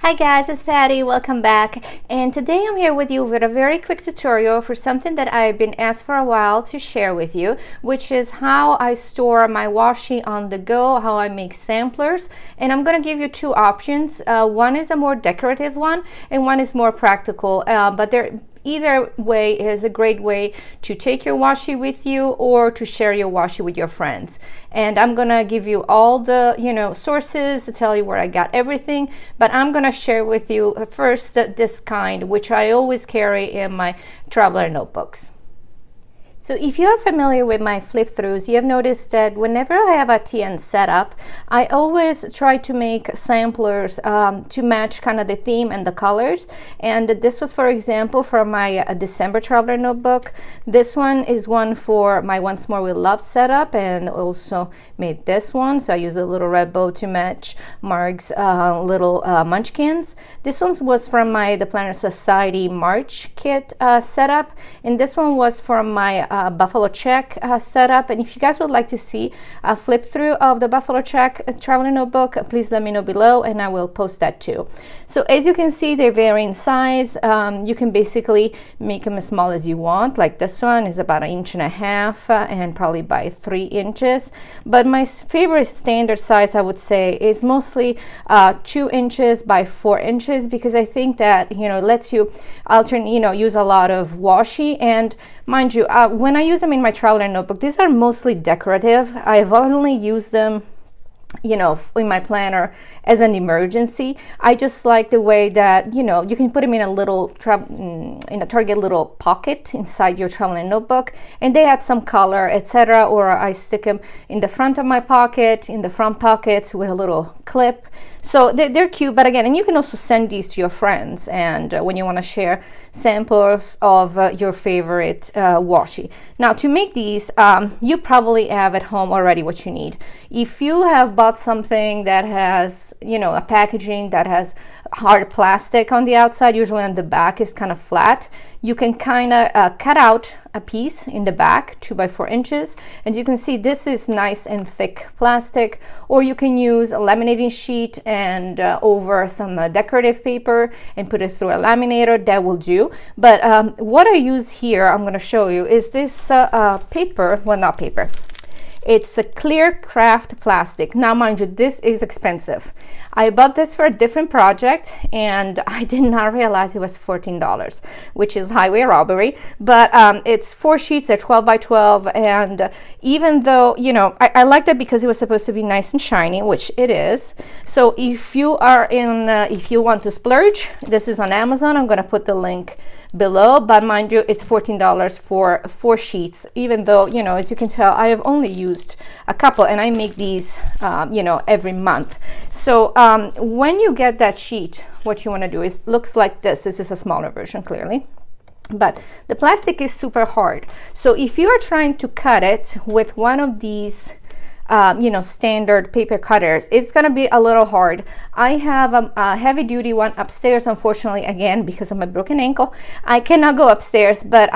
Hi guys, it's Patty. Welcome back. And today I'm here with you with a very quick tutorial for something that I've been asked for a while to share with you, which is how I store my washi on the go, how I make samplers. And I'm going to give you two options. One is a more decorative one and one is more practical, but either way is a great way to take your washi with you or to share your washi with your friends. And I'm gonna give you all the sources to tell you where I got everything, but I'm gonna share with you first this kind, which I always carry in my traveler notebooks. So if you're familiar with my flip throughs, you have noticed that whenever I have a TN setup, I always try to make samplers to match kind of the theme and the colors. And this was, for example, for my December traveler notebook. This one is one for my Once More with Love setup, and also made this one. So I used a little red bow to match Marg's little munchkins. This one was from my The Planner Society March kit setup, and this one was from my Buffalo Check setup. And if you guys would like to see a flip through of the Buffalo Check traveler notebook, please let me know below and I will post that too. So as you can see, they vary in size. You can basically make them as small as you want. Like this one is about 1.5 inches and probably by 3 inches. But my favorite standard size, I would say, is mostly 2 inches by 4 inches, because I think that it lets you alternate, use a lot of washi. And mind you, when I use them in my traveler notebook, these are mostly decorative. I've only used them in my planner as an emergency. I just like the way that you can put them in a little in a Target little pocket inside your traveling notebook, and they add some color, etc. Or I stick them in the front of my pocket, in the front pockets with a little clip. So they're cute. But again, and you can also send these to your friends, and when you want to share samples of your favorite washi. Now, to make these, you probably have at home already what you need. If you have bought something that has a packaging that has hard plastic on the outside, usually on the back is kind of flat, you can kind of cut out a piece in the back 2 by 4 inches, and you can see this is nice and thick plastic. Or you can use a laminating sheet and over some decorative paper and put it through a laminator. That will do. But what I use here, I'm going to show you, is this paper. Well, not paper. It's a clear craft plastic. Now, mind you, this is expensive. I bought this for a different project and I did not realize it was $14, which is highway robbery. But it's 4 sheets, they're 12 by 12. And even though, I like that because it was supposed to be nice and shiny, which it is. So if you are if you want to splurge, this is on Amazon. I'm going to put the link below, but mind you, it's $14 for 4 sheets, even though as you can tell, I have only used a couple and I make these every month. So when you get that sheet, what you want to do is looks like this is a smaller version, clearly, but the plastic is super hard. So if you are trying to cut it with one of these standard paper cutters, it's gonna be a little hard. I have a heavy duty one upstairs. Unfortunately, again, because of my broken ankle, I cannot go upstairs, but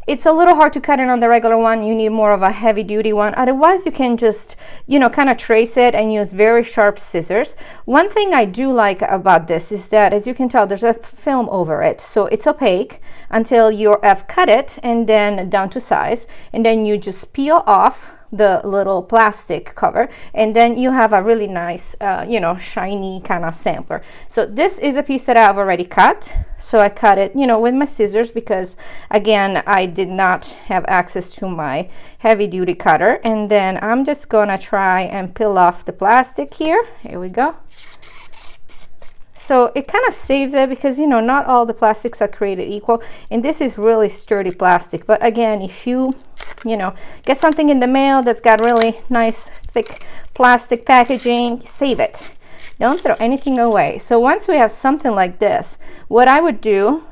it's a little hard to cut it on the regular one. You need more of a heavy duty one. Otherwise, you can just kind of trace it and use very sharp scissors. One thing I do like about this is that, as you can tell, there's a film over it, so it's opaque until you have cut it and then down to size, and then you just peel off the little plastic cover, and then you have a really nice shiny kind of sampler. So this is a piece that I've already cut, so I cut it with my scissors, because again, I did not have access to my heavy duty cutter. And then I'm just gonna try and peel off the plastic here. Here we go. So it kind of saves it, because not all the plastics are created equal, and this is really sturdy plastic. But again, if you get something in the mail that's got really nice thick plastic packaging, save it. Don't throw anything away. So once we have something like this, what I would do,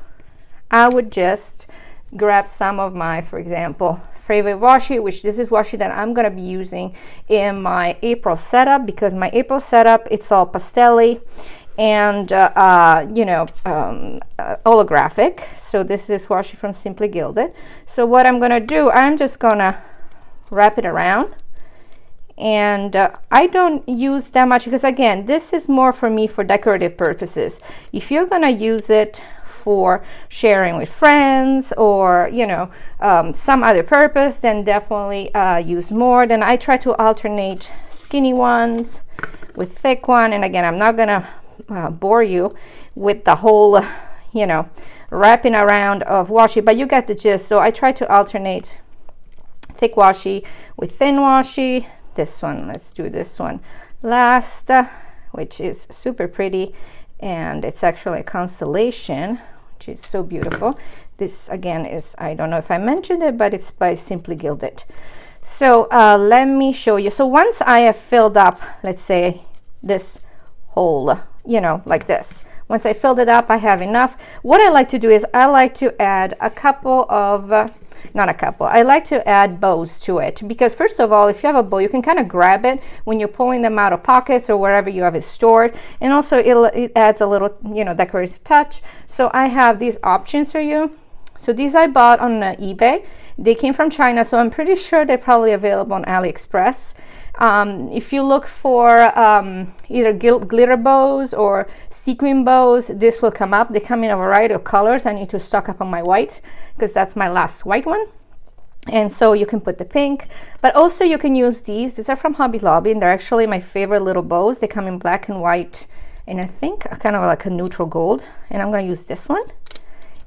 I would just grab some of my, for example, favorite washi, which this is washi that I'm going to be using in my April setup, because my April setup, it's all pastel-y and holographic. So this is washi from Simplygilded. So what I'm gonna do, I'm just gonna wrap it around and I don't use that much because, again, this is more for me for decorative purposes. If you're gonna use it for sharing with friends or, you know, some other purpose, then definitely use more. Then I try to alternate skinny ones with thick one. And again, I'm not gonna bore you with the whole, you know, wrapping around of washi, but you get the gist. So I try to alternate thick washi with thin washi. This one, let's do this one last, which is super pretty, and it's actually a constellation, which is so beautiful. This again is, I don't know if I mentioned it, but it's by Simplygilded. So let me show you. So once I have filled up, let's say this hole, you know, like this, once I filled it up, I have enough. What I like to do is I like to add a couple of not a couple, I like to add bows to it, because first of all, if you have a bow, you can kind of grab it when you're pulling them out of pockets or wherever you have it stored, and also it adds a little, you know, decorative touch. So I have these options for you. So these I bought on eBay. They came from China, so I'm pretty sure they're probably available on AliExpress. If you look for either glitter bows or sequin bows, this will come up. They come in a variety of colors. I need to stock up on my white because that's my last white one. And so you can put the pink, but also you can use these. These are from Hobby Lobby, and they're actually my favorite little bows. They come in black and white, and I think kind of like a neutral gold. And I'm going to use this one.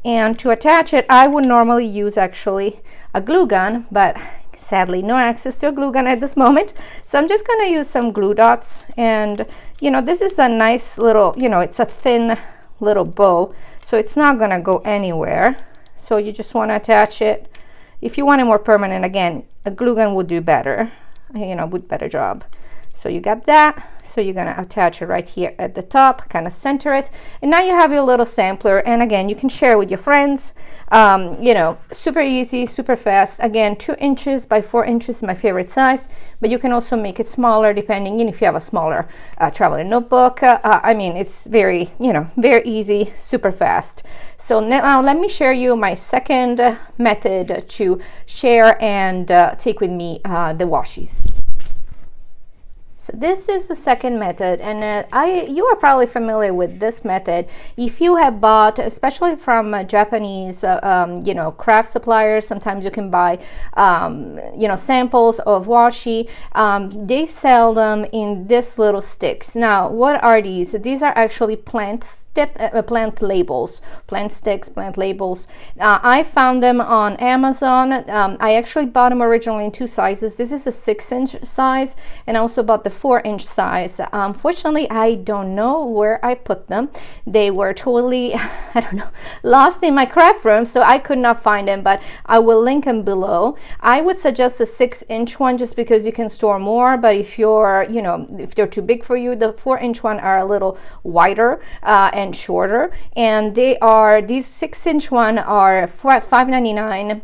And to attach it, I would normally use actually a glue gun, but sadly no access to a glue gun at this moment. So I'm just going to use some glue dots. And, you know, this is a nice little, you know, it's a thin little bow, so it's not going to go anywhere. So you just want to attach it. If you want it more permanent, again, a glue gun would do better, you know, would better job. So you got that. So you're going to attach it right here at the top, kind of center it. And now you have your little sampler. And again, you can share with your friends. You know, super easy, super fast. Again, 2 inches by 4 inches is my favorite size. But you can also make it smaller depending, you know, if you have a smaller traveling notebook. I mean, it's very, you know, very easy, super fast. So now let me share you my second method to share and take with me the washies. So this is the second method, and you are probably familiar with this method if you have bought, especially from Japanese, you know, craft suppliers. Sometimes you can buy, you know, samples of washi. They sell them in this little sticks. Now, what are these? These are actually plant labels, plant sticks, plant labels. I found them on Amazon. I actually bought them originally in 2 sizes. This is a 6-inch size, and I also bought the 4-inch size. Unfortunately, I don't know where I put them. They were totally, I don't know, lost in my craft room, so I could not find them, but I will link them below. I would suggest the 6-inch one just because you can store more, but if you're, you know, if they're too big for you, the 4-inch one are a little wider and shorter, and they are, these 6-inch one are $5.99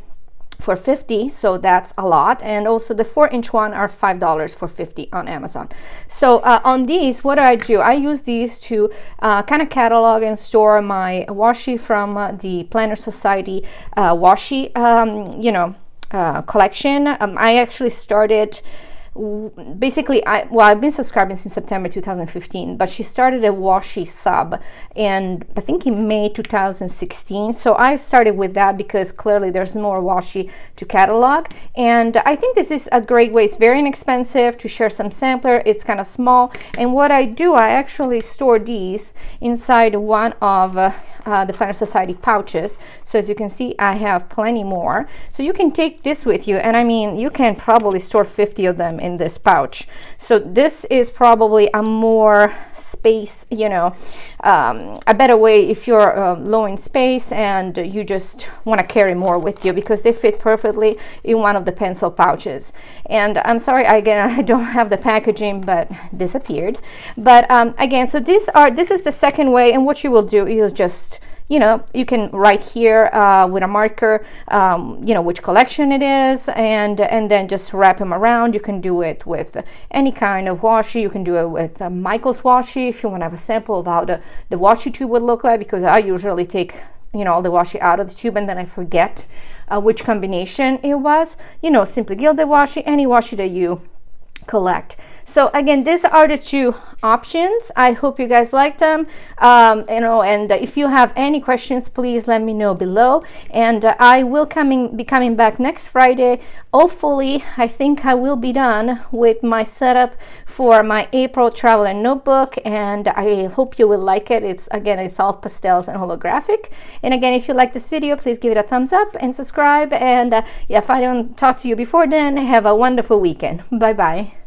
for 50, so that's a lot, and also the 4-inch one are $5 for 50 on Amazon. So on these, what do? I use these to kind of catalog and store my washi from the Planner Society washi you know, collection. I actually started basically, I've been subscribing since September 2015, but she started a washi sub, and I think in May 2016. So I started with that because clearly there's more washi to catalog, and I think this is a great way. It's very inexpensive to share some sampler. It's kind of small, and what I do, I actually store these inside one of the Planner Society pouches. So as you can see, I have plenty more. So you can take this with you, and I mean, you can probably store 50 of them in this pouch. So this is probably a more space, you know, a better way if you're low in space and you just want to carry more with you, because they fit perfectly in one of the pencil pouches. And I'm sorry, again, I don't have the packaging, but disappeared. But again, so this is the second way, and what you will do, you'll just, you know, you can write here with a marker, you know, which collection it is, and then just wrap them around. You can do it with any kind of washi. You can do it with Michael's washi if you want to have a sample of how the washi tube would look like, because I usually take, you know, all the washi out of the tube and then I forget which combination it was. You know, Simply Gilded washi, any washi that you collect. So again, these are the two options. I hope you guys liked them. And if you have any questions, please let me know below. And I will be coming back next Friday. Hopefully, I think I will be done with my setup for my April traveler notebook, and I hope you will like it. It's all pastels and holographic. And again, if you like this video, please give it a thumbs up and subscribe. And if I don't talk to you before then, have a wonderful weekend. Bye bye.